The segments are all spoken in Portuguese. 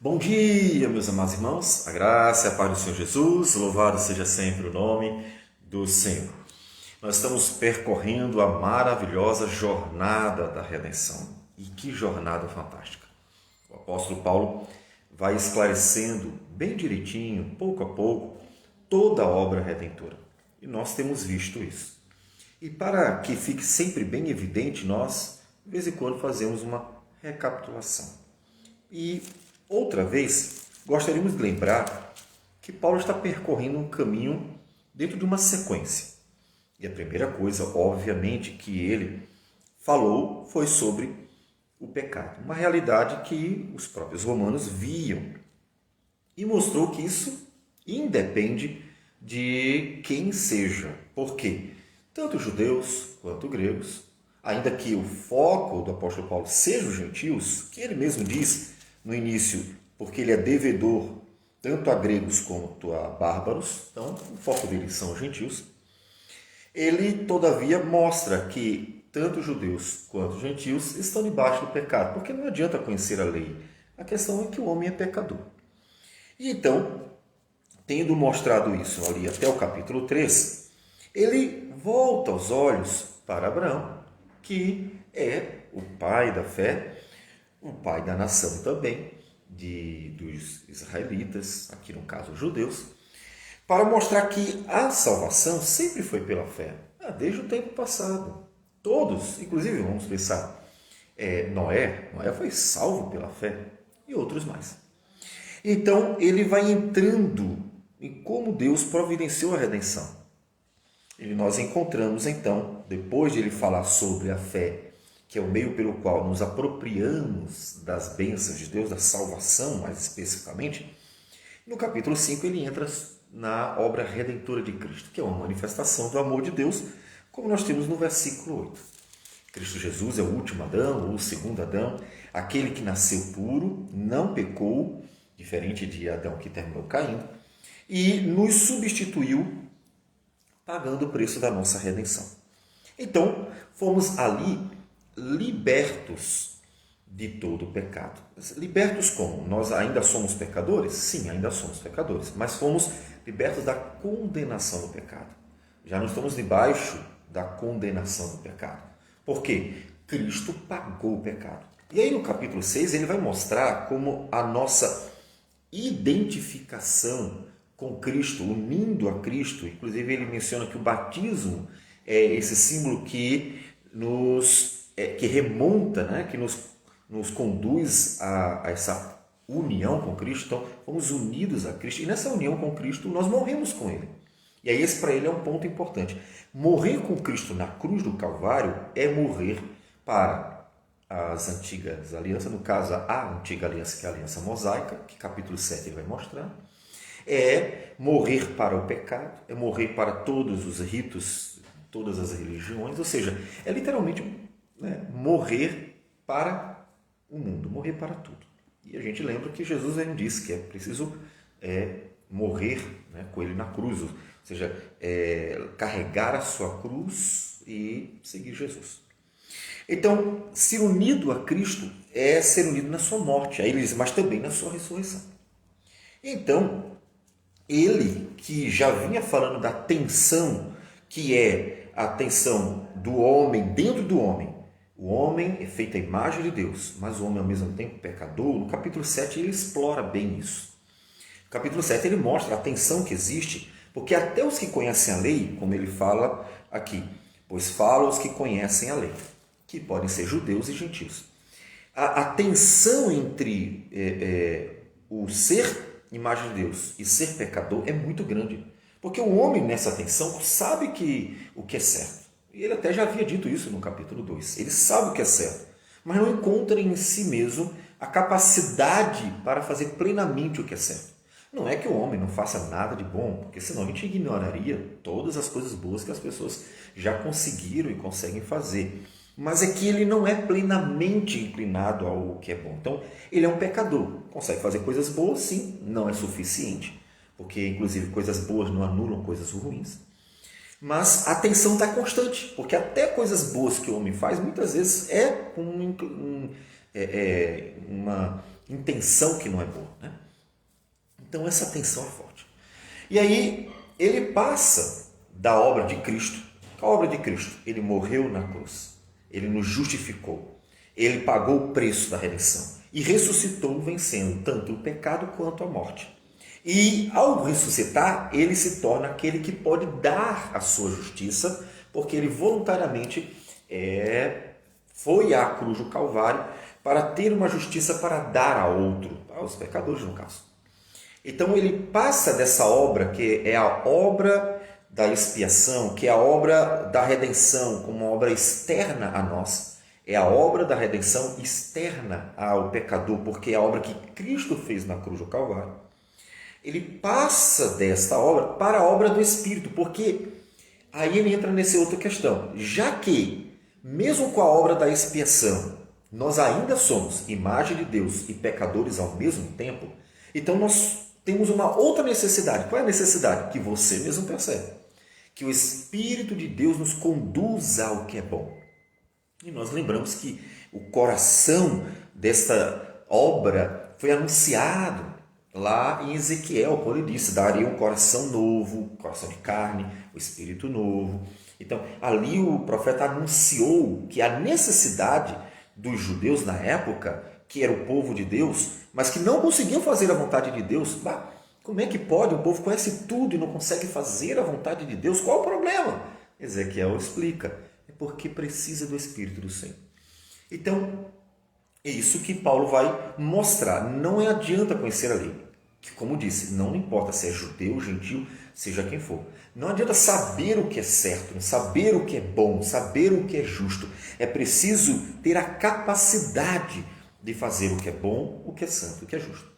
Bom dia, meus amados irmãos, a graça e a paz do Senhor Jesus, louvado seja sempre o nome do Senhor. Nós estamos percorrendo a maravilhosa jornada da redenção. E que jornada fantástica! O apóstolo Paulo vai esclarecendo bem direitinho, pouco a pouco, toda a obra redentora. E nós temos visto isso. E para que fique sempre bem evidente, nós, de vez em quando, fazemos uma recapitulação. E outra vez, gostaríamos de lembrar que Paulo está percorrendo um caminho dentro de uma sequência. E a primeira coisa, obviamente, que ele falou foi sobre o pecado. Uma realidade que os próprios romanos viam. E mostrou que isso independe de quem seja. Por quê? Tanto judeus quanto gregos, ainda que o foco do apóstolo Paulo seja os gentios, que ele mesmo diz no início, porque ele é devedor tanto a gregos quanto a bárbaros, então o foco dele são os gentios, ele todavia mostra que tanto judeus quanto gentios estão debaixo do pecado, porque não adianta conhecer a lei, a questão é que o homem é pecador. E então, tendo mostrado isso ali até o capítulo 3, ele volta os olhos para Abraão, que é o pai da fé, o pai da nação também, dos israelitas, aqui no caso os judeus, para mostrar que a salvação sempre foi pela fé, desde o tempo passado. Todos, inclusive vamos pensar, Noé foi salvo pela fé e outros mais. Então ele vai entrando em como Deus providenciou a redenção. E nós encontramos então, depois de ele falar sobre a fé, que é o meio pelo qual nos apropriamos das bênçãos de Deus, da salvação mais especificamente, no capítulo 5 ele entra na obra redentora de Cristo, que é uma manifestação do amor de Deus, como nós temos no versículo 8. Cristo Jesus é o último Adão, ou o segundo Adão, aquele que nasceu puro, não pecou, diferente de Adão que terminou caindo, e nos substituiu, pagando o preço da nossa redenção. Então, fomos ali libertos de todo o pecado. Libertos como? Nós ainda somos pecadores? Sim, ainda somos pecadores, mas fomos libertos da condenação do pecado. Já não estamos debaixo da condenação do pecado. Por quê? Cristo pagou o pecado. E aí no capítulo 6 ele vai mostrar como a nossa identificação com Cristo, unindo a Cristo, inclusive ele menciona que o batismo é esse símbolo que que remonta, né? Que nos conduz a essa união com Cristo. Então, fomos unidos a Cristo. E nessa união com Cristo, nós morremos com Ele. E aí esse para ele é um ponto importante. Morrer com Cristo na cruz do Calvário é morrer para as antigas alianças, no caso, a antiga aliança, que é a aliança mosaica, que capítulo 7 ele vai mostrar. É morrer para o pecado, é morrer para todos os ritos, todas as religiões, ou seja, é literalmente morrer para o mundo, morrer para tudo. E a gente lembra que Jesus disse que é preciso morrer com ele na cruz, ou seja, carregar a sua cruz e seguir Jesus. Então, ser unido a Cristo é ser unido na sua morte, aí ele diz, mas também na sua ressurreição. Então, ele que já vinha falando da tensão, que é a tensão do homem dentro do homem. O homem é feito à imagem de Deus, mas o homem ao mesmo tempo pecador. No capítulo 7 ele explora bem isso. No capítulo 7 ele mostra a tensão que existe, porque até os que conhecem a lei, como ele fala aqui, pois fala os que conhecem a lei, que podem ser judeus e gentios. A tensão entre o ser imagem de Deus e ser pecador é muito grande. Porque o homem nessa tensão sabe o que é certo. E ele até já havia dito isso no capítulo 2. Ele sabe o que é certo, mas não encontra em si mesmo a capacidade para fazer plenamente o que é certo. Não é que o homem não faça nada de bom, porque senão a gente ignoraria todas as coisas boas que as pessoas já conseguiram e conseguem fazer. Mas é que ele não é plenamente inclinado ao que é bom. Então, ele é um pecador. Consegue fazer coisas boas, sim, não é suficiente, porque inclusive coisas boas não anulam coisas ruins. Mas a tensão está constante, porque até coisas boas que o homem faz, muitas vezes é uma intenção que não é boa, né? Então essa tensão é forte. E aí ele passa da obra de Cristo. A obra de Cristo, ele morreu na cruz, ele nos justificou, ele pagou o preço da redenção e ressuscitou vencendo tanto o pecado quanto a morte. E ao ressuscitar, ele se torna aquele que pode dar a sua justiça, porque ele voluntariamente foi à cruz do Calvário para ter uma justiça para dar a outro, aos pecadores no caso. Então ele passa dessa obra, que é a obra da expiação, que é a obra da redenção, como uma obra externa a nós. É a obra da redenção externa ao pecador, porque é a obra que Cristo fez na cruz do Calvário. Ele passa desta obra para a obra do Espírito, porque aí ele entra nessa outra questão. Já que, mesmo com a obra da expiação, nós ainda somos imagem de Deus e pecadores ao mesmo tempo, então nós temos uma outra necessidade. Qual é a necessidade? Que você mesmo percebe. Que o Espírito de Deus nos conduza ao que é bom. E nós lembramos que o coração desta obra foi anunciado lá em Ezequiel, quando ele disse: daria um coração novo, coração de carne, o Espírito novo. Então, ali o profeta anunciou que a necessidade dos judeus na época, que era o povo de Deus, mas que não conseguiam fazer a vontade de Deus. Como é que pode? O povo conhece tudo e não consegue fazer a vontade de Deus. Qual o problema? Ezequiel explica. É porque precisa do Espírito do Senhor. Então, é isso que Paulo vai mostrar. Não adianta conhecer a lei. Que, como disse, não importa se é judeu, gentil, seja quem for. Não adianta saber o que é certo, saber o que é bom, saber o que é justo. É preciso ter a capacidade de fazer o que é bom, o que é santo, o que é justo.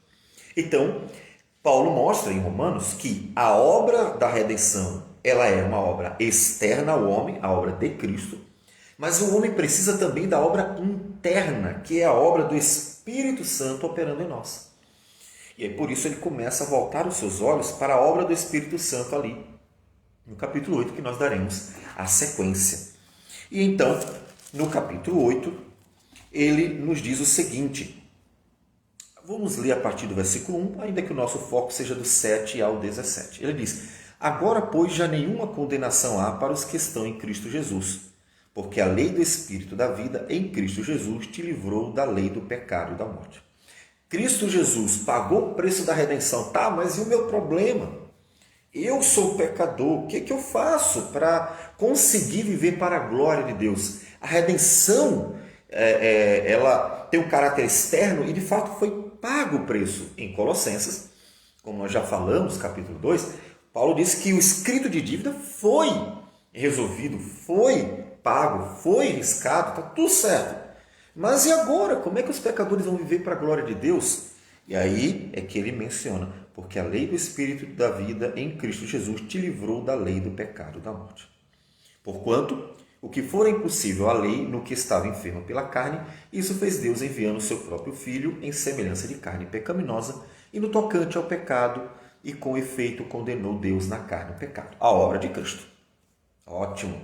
Então, Paulo mostra em Romanos que a obra da redenção, ela é uma obra externa ao homem, a obra de Cristo, mas o homem precisa também da obra interna, que é a obra do Espírito Santo operando em nós. E aí por isso ele começa a voltar os seus olhos para a obra do Espírito Santo ali, no capítulo 8, que nós daremos a sequência. E então, no capítulo 8, ele nos diz o seguinte. Vamos ler a partir do versículo 1, ainda que o nosso foco seja do 7 ao 17. Ele diz: agora, pois, já nenhuma condenação há para os que estão em Cristo Jesus, porque a lei do Espírito da vida em Cristo Jesus te livrou da lei do pecado e da morte. Cristo Jesus pagou o preço da redenção. Tá, mas e o meu problema? Eu sou pecador. O que eu faço para conseguir viver para a glória de Deus? A redenção, ela tem um caráter externo e, de fato, foi pago o preço. Em Colossenses, como nós já falamos, capítulo 2, Paulo disse que o escrito de dívida foi resolvido, foi pago, foi riscado, está tudo certo. Mas e agora? Como é que os pecadores vão viver para a glória de Deus? E aí é que ele menciona: porque a lei do Espírito da vida em Cristo Jesus te livrou da lei do pecado e da morte. Porquanto, o que for impossível à lei no que estava enfermo pela carne, isso fez Deus enviando o seu próprio Filho em semelhança de carne pecaminosa, e no tocante ao pecado, e com efeito condenou Deus na carne o pecado. A obra de Cristo. Ótimo.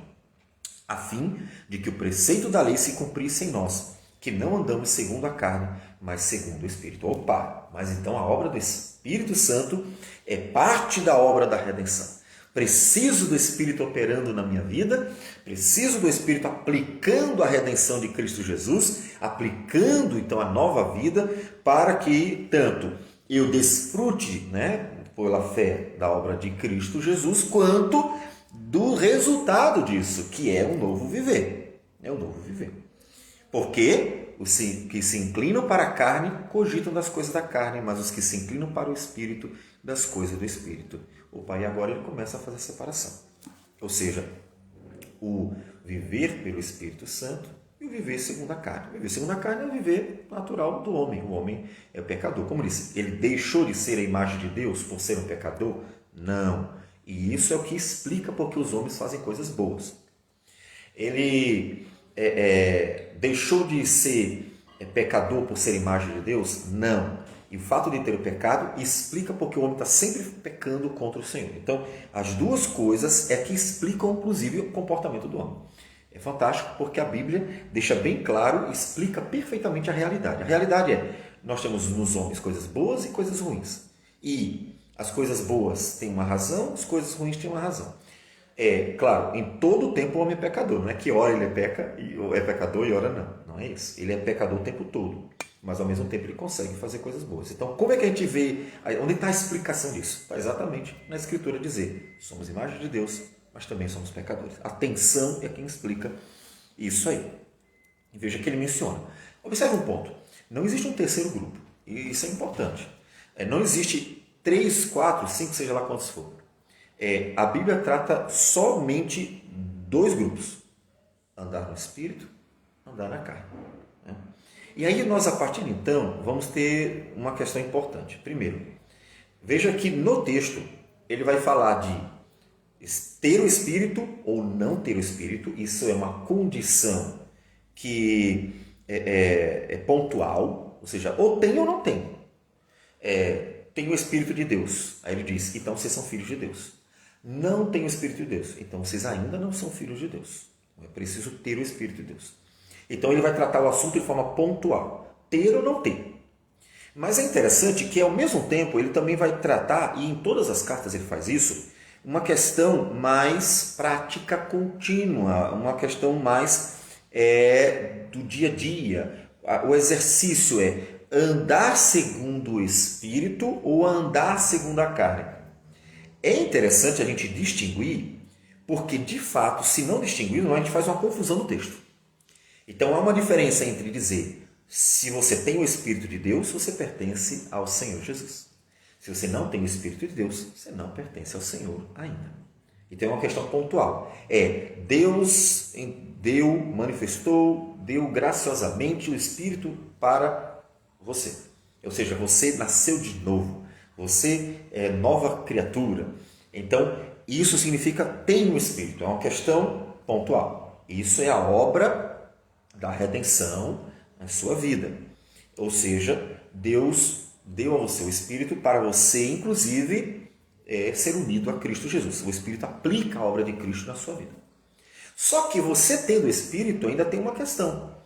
A fim de que o preceito da lei se cumprisse em nós, que não andamos segundo a carne, mas segundo o Espírito. Opa! Mas então a obra do Espírito Santo é parte da obra da redenção. Preciso do Espírito operando na minha vida, preciso do Espírito aplicando a redenção de Cristo Jesus, aplicando então a nova vida, para que tanto eu desfrute, pela fé da obra de Cristo Jesus, quanto do resultado disso, que é um novo viver. É um novo viver. Porque os que se inclinam para a carne cogitam das coisas da carne, mas os que se inclinam para o Espírito, das coisas do Espírito. Opa, e agora ele começa a fazer a separação. Ou seja, o viver pelo Espírito Santo e o viver segundo a carne. O viver segundo a carne é o viver natural do homem. O homem é o pecador. Como disse, ele deixou de ser a imagem de Deus por ser um pecador? Não. E isso é o que explica porque os homens fazem coisas boas. Ele deixou de ser pecador por ser imagem de Deus? Não. E o fato de ter o pecado explica porque o homem está sempre pecando contra o Senhor. Então, as duas coisas é que explicam, inclusive, o comportamento do homem. É fantástico porque a Bíblia deixa bem claro e explica perfeitamente a realidade. A realidade é, nós temos nos homens coisas boas e coisas ruins. E as coisas boas têm uma razão, as coisas ruins têm uma razão. Claro, em todo o tempo o homem é pecador. Não é que ora ele é pecador e ora não. Não é isso. Ele é pecador o tempo todo. Mas ao mesmo tempo ele consegue fazer coisas boas. Então, como é que a gente vê, onde está a explicação disso? Está exatamente na Escritura dizer, somos imagem de Deus, mas também somos pecadores. A tensão é quem explica isso aí. E veja que ele menciona. Observe um ponto. Não existe um terceiro grupo. E isso é importante. Não existe 3, 4, 5, seja lá quantos for. A Bíblia trata somente 2 grupos. Andar no Espírito, andar na carne. E aí nós, a partir de então, vamos ter uma questão importante. Primeiro, veja que no texto ele vai falar de ter o Espírito ou não ter o Espírito. Isso é uma condição que é pontual, ou seja, ou tem ou não tem. Tem o Espírito de Deus. Aí ele diz, então vocês são filhos de Deus. Não tem o Espírito de Deus, então vocês ainda não são filhos de Deus. É preciso ter o Espírito de Deus. Então ele vai tratar o assunto de forma pontual, ter ou não ter. Mas é interessante que ao mesmo tempo ele também vai tratar, e em todas as cartas ele faz isso, uma questão mais prática contínua, uma questão mais do dia a dia. O exercício é andar segundo o Espírito ou andar segundo a carne. É interessante a gente distinguir, porque de fato, se não distinguir, a gente faz uma confusão no texto. Então há uma diferença entre dizer, se você tem o Espírito de Deus, você pertence ao Senhor Jesus. Se você não tem o Espírito de Deus, você não pertence ao Senhor ainda. Então é uma questão pontual. Deus manifestou, deu graciosamente o Espírito para você. Ou seja, você nasceu de novo. Você é nova criatura. Então, isso significa tem o Espírito. É uma questão pontual. Isso é a obra da redenção na sua vida. Ou seja, Deus deu ao seu Espírito para você, inclusive, ser unido a Cristo Jesus. O Espírito aplica a obra de Cristo na sua vida. Só que você tendo o Espírito ainda tem uma questão.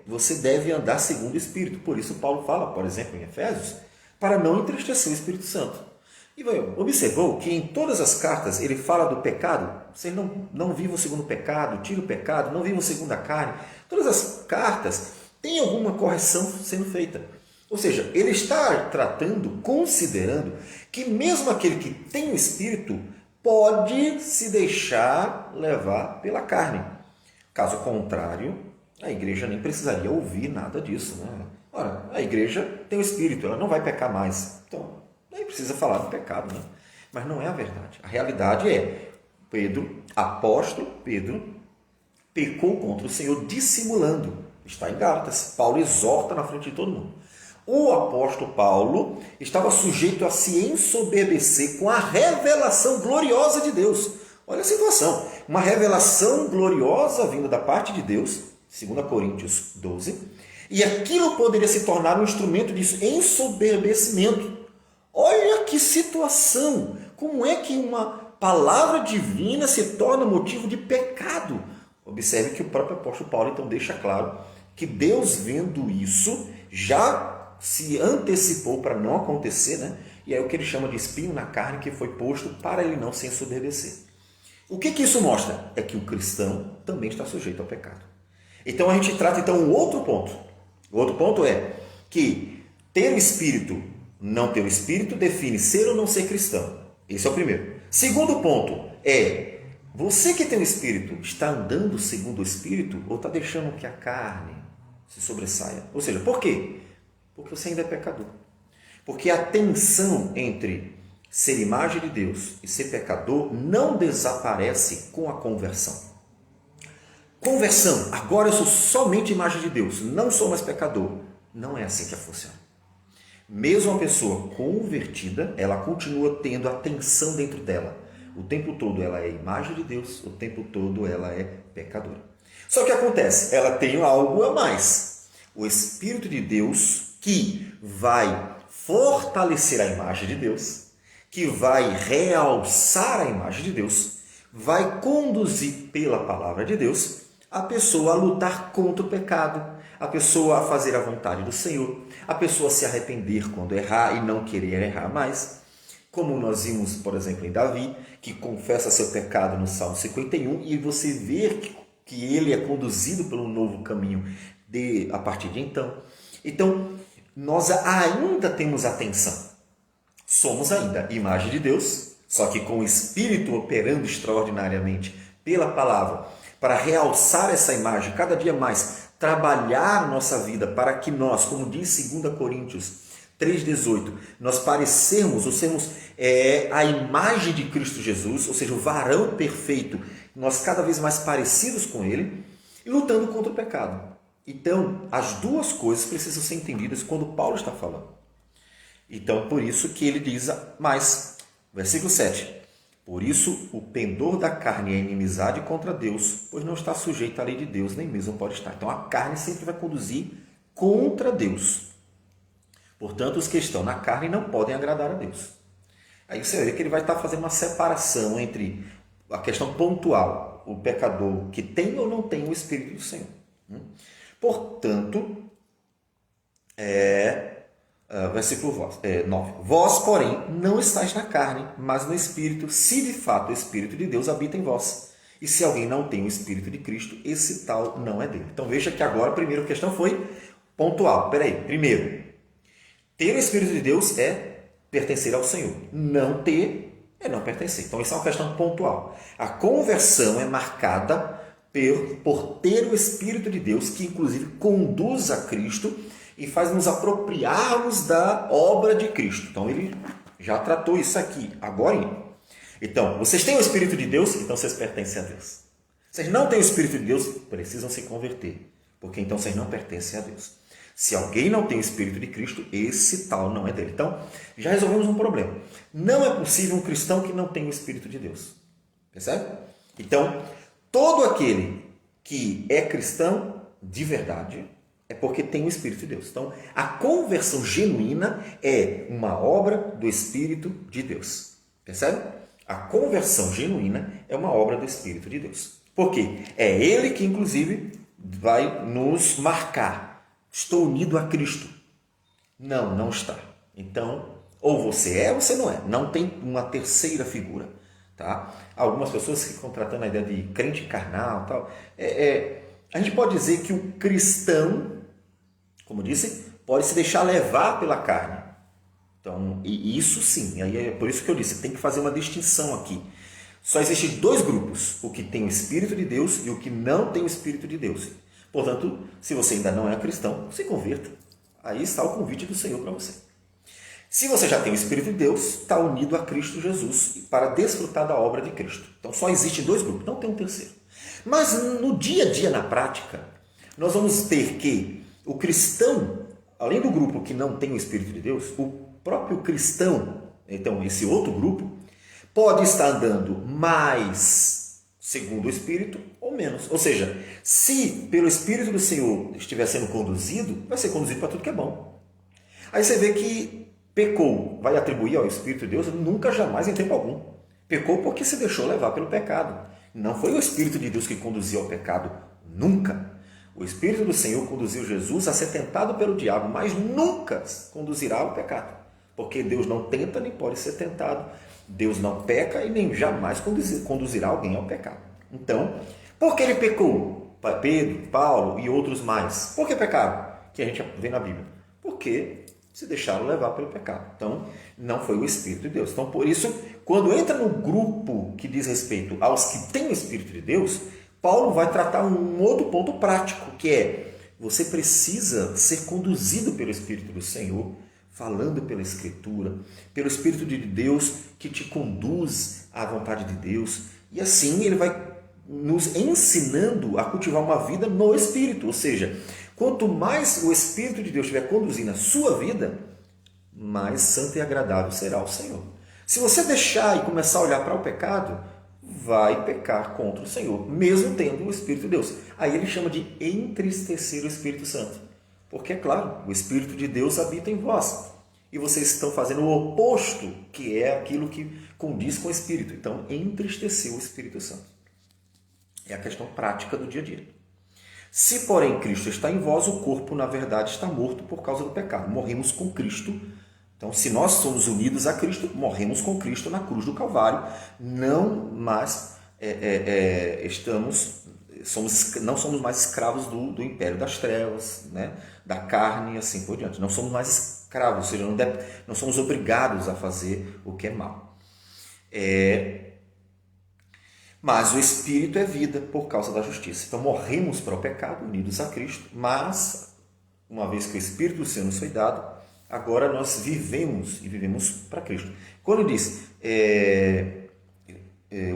Você deve andar segundo o Espírito. Por isso Paulo fala, por exemplo, em Efésios, para não entristecer o Espírito Santo. E observou que em todas as cartas ele fala do pecado. Vocês não vivam segundo o pecado, tira o pecado, não vivam segundo a carne. Todas as cartas têm alguma correção sendo feita. Ou seja, ele está tratando, considerando que mesmo aquele que tem o Espírito pode se deixar levar pela carne. Caso contrário, a igreja nem precisaria ouvir nada disso. Né? Ora, a igreja tem o Espírito, ela não vai pecar mais. Então, nem precisa falar do pecado. Né? Mas não é a verdade. A realidade é, apóstolo Pedro, pecou contra o Senhor dissimulando. Está em Gálatas. Paulo exorta na frente de todo mundo. O apóstolo Paulo estava sujeito a se ensoberbecer com a revelação gloriosa de Deus. Olha a situação. Uma revelação gloriosa vinda da parte de Deus, 2 Coríntios 12, e aquilo poderia se tornar um instrumento de ensoberbecimento. Olha que situação! Como é que uma palavra divina se torna motivo de pecado? Observe que o próprio apóstolo Paulo então deixa claro que Deus, vendo isso, já se antecipou para não acontecer, né? E é o que ele chama de espinho na carne que foi posto para ele não se ensoberbecer. O que isso mostra? É que o cristão também está sujeito ao pecado. Então a gente trata então um outro ponto. O outro ponto é que ter o Espírito, não ter o Espírito, define ser ou não ser cristão. Esse é o primeiro. Segundo ponto é, você que tem o Espírito, está andando segundo o Espírito ou está deixando que a carne se sobressaia? Ou seja, por quê? Porque você ainda é pecador. Porque a tensão entre ser imagem de Deus e ser pecador não desaparece com a conversão. Conversão, agora eu sou somente imagem de Deus, não sou mais pecador. Não é assim que funciona. Mesmo a pessoa convertida, ela continua tendo a tensão dentro dela. O tempo todo ela é imagem de Deus, o tempo todo ela é pecadora. Só que acontece, ela tem algo a mais. O Espírito de Deus que vai fortalecer a imagem de Deus, que vai realçar a imagem de Deus, vai conduzir pela palavra de Deus a pessoa a lutar contra o pecado, a pessoa a fazer a vontade do Senhor, a pessoa a se arrepender quando errar e não querer errar mais, como nós vimos, por exemplo, em Davi, que confessa seu pecado no Salmo 51, e você vê que ele é conduzido pelo novo caminho a partir de então. Então, nós ainda temos atenção. Somos ainda imagem de Deus, só que com o Espírito operando extraordinariamente pela palavra, para realçar essa imagem cada dia mais, trabalhar nossa vida para que nós, como diz 2 Coríntios 3,18, nós parecermos ou sermos a imagem de Cristo Jesus, ou seja, o varão perfeito, nós cada vez mais parecidos com ele, e lutando contra o pecado. Então, as duas coisas precisam ser entendidas quando Paulo está falando. Então, por isso que ele diz mais, versículo 7, por isso o pendor da carne é inimizade contra Deus, pois não está sujeito à lei de Deus, nem mesmo pode estar. Então, a carne sempre vai conduzir contra Deus. Portanto, os que estão na carne não podem agradar a Deus. Aí você vê que ele vai estar fazendo uma separação entre a questão pontual, o pecador que tem ou não tem o Espírito do Senhor. Portanto, versículo 9. Vós, porém, não estáis na carne, mas no Espírito, se de fato o Espírito de Deus habita em vós. E se alguém não tem o Espírito de Cristo, esse tal não é dele. Então veja que agora a primeira questão foi pontual. Primeiro, ter o Espírito de Deus é pertencer ao Senhor. Não ter é não pertencer. Então isso é uma questão pontual. A conversão é marcada por ter o Espírito de Deus, que inclusive conduz a Cristo e faz nos apropriarmos da obra de Cristo. Então ele já tratou isso aqui, agora. Então, vocês têm o Espírito de Deus, então vocês pertencem a Deus. Vocês não têm o Espírito de Deus, precisam se converter, porque então vocês não pertencem a Deus. Se alguém não tem o Espírito de Cristo, esse tal não é dele. Então, já resolvemos um problema. Não é possível um cristão que não tenha o Espírito de Deus. Percebe? Então, todo aquele que é cristão de verdade é porque tem o Espírito de Deus. Então, a conversão genuína é uma obra do Espírito de Deus. Percebe? A conversão genuína é uma obra do Espírito de Deus. Por quê? É ele que, inclusive, vai nos marcar. Estou unido a Cristo. Não, não está. Então, ou você é ou você não é. Não tem uma terceira figura. Tá? Algumas pessoas ficam tratando a ideia de crente carnal. Tal. A gente pode dizer que o cristão, como disse, pode se deixar levar pela carne. Então, e isso sim, aí é por isso que eu disse, tem que fazer uma distinção aqui. Só existem dois grupos, o que tem o Espírito de Deus e o que não tem o Espírito de Deus. Portanto, se você ainda não é cristão, se converta. Aí está o convite do Senhor para você. Se você já tem o Espírito de Deus, está unido a Cristo Jesus para desfrutar da obra de Cristo. Então só existem dois grupos, não tem um terceiro. Mas no dia a dia, na prática, nós vamos ter que o cristão, além do grupo que não tem o Espírito de Deus, o próprio cristão, então esse outro grupo, pode estar andando mais segundo o Espírito ou menos. Ou seja, se pelo Espírito do Senhor estiver sendo conduzido, vai ser conduzido para tudo que é bom. Aí você vê que pecou, vai atribuir ao Espírito de Deus? Nunca, jamais, em tempo algum. Pecou porque se deixou levar pelo pecado. Não foi o Espírito de Deus que conduziu ao pecado, nunca. O Espírito do Senhor conduziu Jesus a ser tentado pelo diabo, mas nunca conduzirá ao pecado. Porque Deus não tenta nem pode ser tentado. Deus não peca e nem jamais conduzirá alguém ao pecado. Então, por que ele pecou? Pedro, Paulo e outros mais. Por que pecaram? Que a gente vê na Bíblia. Porque se deixaram levar pelo pecado. Então, não foi o Espírito de Deus. Então, por isso, quando entra no grupo que diz respeito aos que têm o Espírito de Deus, Paulo vai tratar um outro ponto prático, que é, você precisa ser conduzido pelo Espírito do Senhor, falando pela Escritura, pelo Espírito de Deus que te conduz à vontade de Deus. E assim ele vai nos ensinando a cultivar uma vida no Espírito. Ou seja, quanto mais o Espírito de Deus estiver conduzindo a sua vida, mais santo e agradável será o Senhor. Se você deixar e começar a olhar para o pecado, vai pecar contra o Senhor, mesmo tendo o Espírito de Deus. Aí ele chama de entristecer o Espírito Santo. Porque, é claro, o Espírito de Deus habita em vós. E vocês estão fazendo o oposto, que é aquilo que condiz com o Espírito. Então, entristecer o Espírito Santo. É a questão prática do dia a dia. Se, porém, Cristo está em vós, o corpo, na verdade, está morto por causa do pecado. Morremos com Cristo. Então, se nós somos unidos a Cristo, morremos com Cristo na cruz do Calvário. Não mais não somos mais escravos do império das trevas, né? Da carne e assim por diante. Não somos mais escravos, ou seja, não somos obrigados a fazer o que é mal. Mas o Espírito é vida por causa da justiça. Então morremos para o pecado, unidos a Cristo, mas, uma vez que o Espírito do Senhor nos foi dado, agora nós vivemos e vivemos para Cristo. Quando diz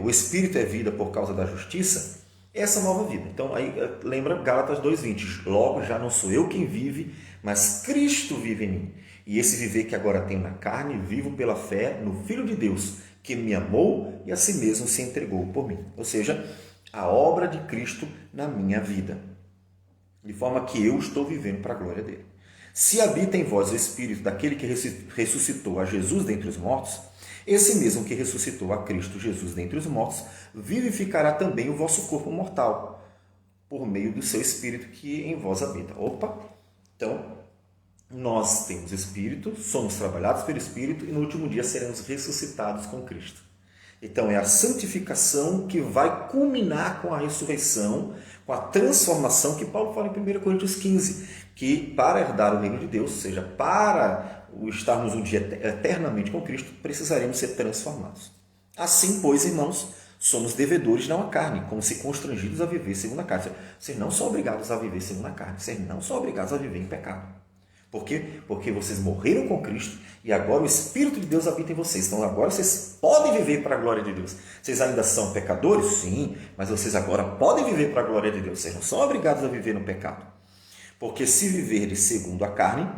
o Espírito é vida por causa da justiça, essa nova vida. Então aí lembra Gálatas 2:20. Logo já não sou eu quem vive, mas Cristo vive em mim. E esse viver que agora tenho na carne, vivo pela fé no Filho de Deus, que me amou e a si mesmo se entregou por mim. Ou seja, a obra de Cristo na minha vida. De forma que eu estou vivendo para a glória dele. Se habita em vós o Espírito daquele que ressuscitou a Jesus dentre os mortos, esse mesmo que ressuscitou a Cristo Jesus dentre os mortos, vivificará também o vosso corpo mortal, por meio do seu Espírito que em vós habita. Opa! Então, nós temos Espírito, somos trabalhados pelo Espírito e no último dia seremos ressuscitados com Cristo. Então é a santificação que vai culminar com a ressurreição, com a transformação que Paulo fala em 1 Coríntios 15, que para herdar o reino de Deus, ou seja, para estarmos um dia eternamente com Cristo, precisaremos ser transformados. Assim, pois, irmãos, somos devedores não à carne, como se constrangidos a viver segundo a carne. Vocês não são obrigados a viver segundo a carne, vocês não são obrigados a viver em pecado. Por quê? Porque vocês morreram com Cristo e agora o Espírito de Deus habita em vocês. Então agora vocês podem viver para a glória de Deus. Vocês ainda são pecadores? Sim, mas vocês agora podem viver para a glória de Deus. Vocês não são obrigados a viver no pecado. Porque se viverdes segundo a carne,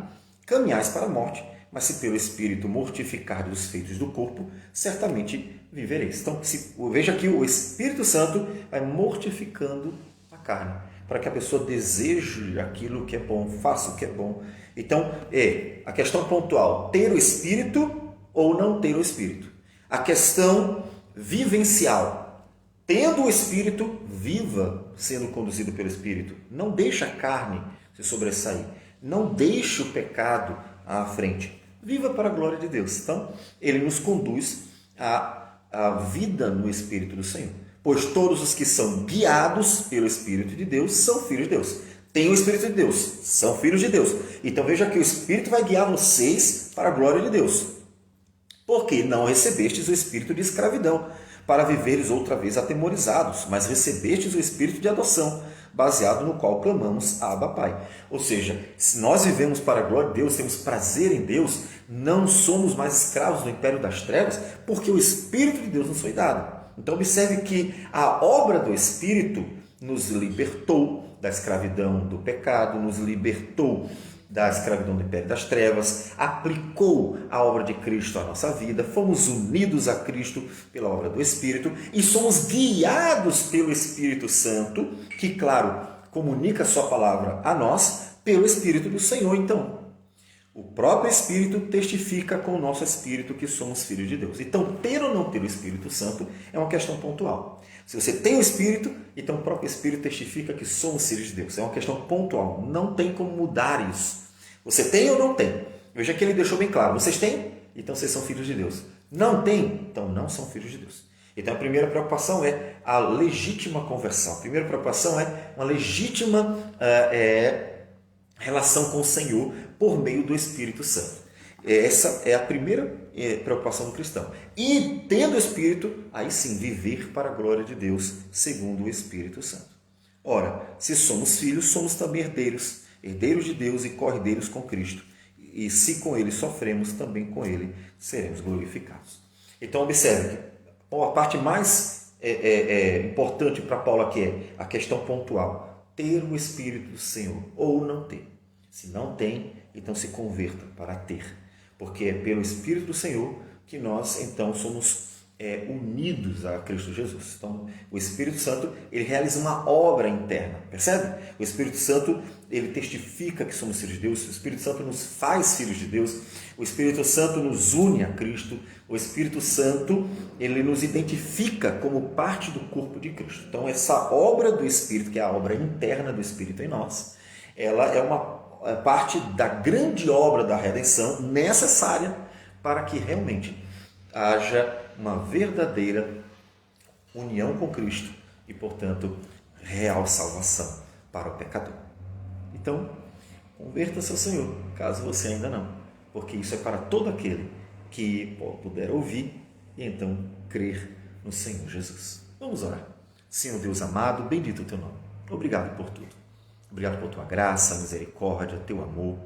caminhais para a morte, mas se pelo Espírito mortificardes os feitos do corpo, certamente vivereis. Então veja que o Espírito Santo vai mortificando a carne, para que a pessoa deseje aquilo que é bom, faça o que é bom. Então, a questão pontual, ter o Espírito ou não ter o Espírito. A questão vivencial, tendo o Espírito, viva sendo conduzido pelo Espírito. Não deixe a carne se sobressair. Não deixe o pecado à frente. Viva para a glória de Deus. Então, ele nos conduz à vida no Espírito do Senhor. Pois todos os que são guiados pelo Espírito de Deus são filhos de Deus. Tem o Espírito de Deus, são filhos de Deus. Então veja que o Espírito vai guiar vocês para a glória de Deus. Porque não recebestes o espírito de escravidão, para viveres outra vez atemorizados, mas recebestes o espírito de adoção, baseado no qual clamamos Abba, Pai. Ou seja, se nós vivemos para a glória de Deus, temos prazer em Deus, não somos mais escravos do império das trevas, porque o Espírito de Deus nos foi dado. Então observe que a obra do Espírito nos libertou da escravidão do pecado, nos libertou da escravidão do império das trevas, aplicou a obra de Cristo à nossa vida, fomos unidos a Cristo pela obra do Espírito e somos guiados pelo Espírito Santo, que, claro, comunica a sua palavra a nós pelo Espírito do Senhor. Então, o próprio Espírito testifica com o nosso Espírito que somos filhos de Deus. Então, ter ou não ter o Espírito Santo é uma questão pontual. Se você tem o Espírito, então o próprio Espírito testifica que somos filhos de Deus. É uma questão pontual. Não tem como mudar isso. Você tem ou não tem? Veja que ele deixou bem claro. Vocês têm? Então vocês são filhos de Deus. Não tem? Então não são filhos de Deus. Então a primeira preocupação é a legítima conversão. A primeira preocupação é uma legítima relação com o Senhor por meio do Espírito Santo. Essa é a primeira preocupação do cristão. E tendo o Espírito, aí sim, viver para a glória de Deus, segundo o Espírito Santo. Ora, se somos filhos, somos também herdeiros, herdeiros de Deus e co-herdeiros com Cristo. E se com ele sofremos, também com ele seremos glorificados. Então observe que a parte mais importante para Paulo aqui é a questão pontual. Ter o Espírito do Senhor ou não ter. Se não tem, então se converta para ter. Porque é pelo Espírito do Senhor que nós então somos unidos a Cristo Jesus. Então, o Espírito Santo, ele realiza uma obra interna, percebe? O Espírito Santo, ele testifica que somos filhos de Deus, o Espírito Santo nos faz filhos de Deus, o Espírito Santo nos une a Cristo, o Espírito Santo, ele nos identifica como parte do corpo de Cristo. Então, essa obra do Espírito, que é a obra interna do Espírito em nós, ela é uma parte da grande obra da redenção necessária para que realmente haja uma verdadeira união com Cristo e, portanto, real salvação para o pecador. Então, converta-se ao Senhor, caso você ainda não, porque isso é para todo aquele que puder ouvir e então crer no Senhor Jesus. Vamos orar. Senhor Deus amado, bendito o teu nome. Obrigado por tudo. Obrigado por tua graça, misericórdia, teu amor.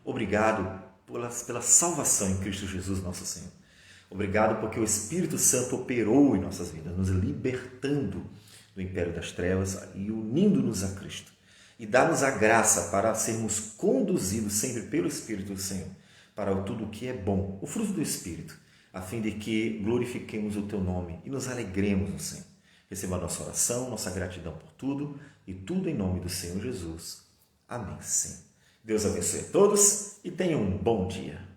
Obrigado pela salvação em Cristo Jesus, nosso Senhor. Obrigado porque o Espírito Santo operou em nossas vidas, nos libertando do império das trevas e unindo-nos a Cristo. E dá-nos a graça para sermos conduzidos sempre pelo Espírito do Senhor, para tudo o que é bom, o fruto do Espírito, a fim de que glorifiquemos o teu nome e nos alegremos no Senhor. Receba a nossa oração, nossa gratidão por tudo, e tudo em nome do Senhor Jesus. Amém. Sim. Deus abençoe a todos e tenham um bom dia.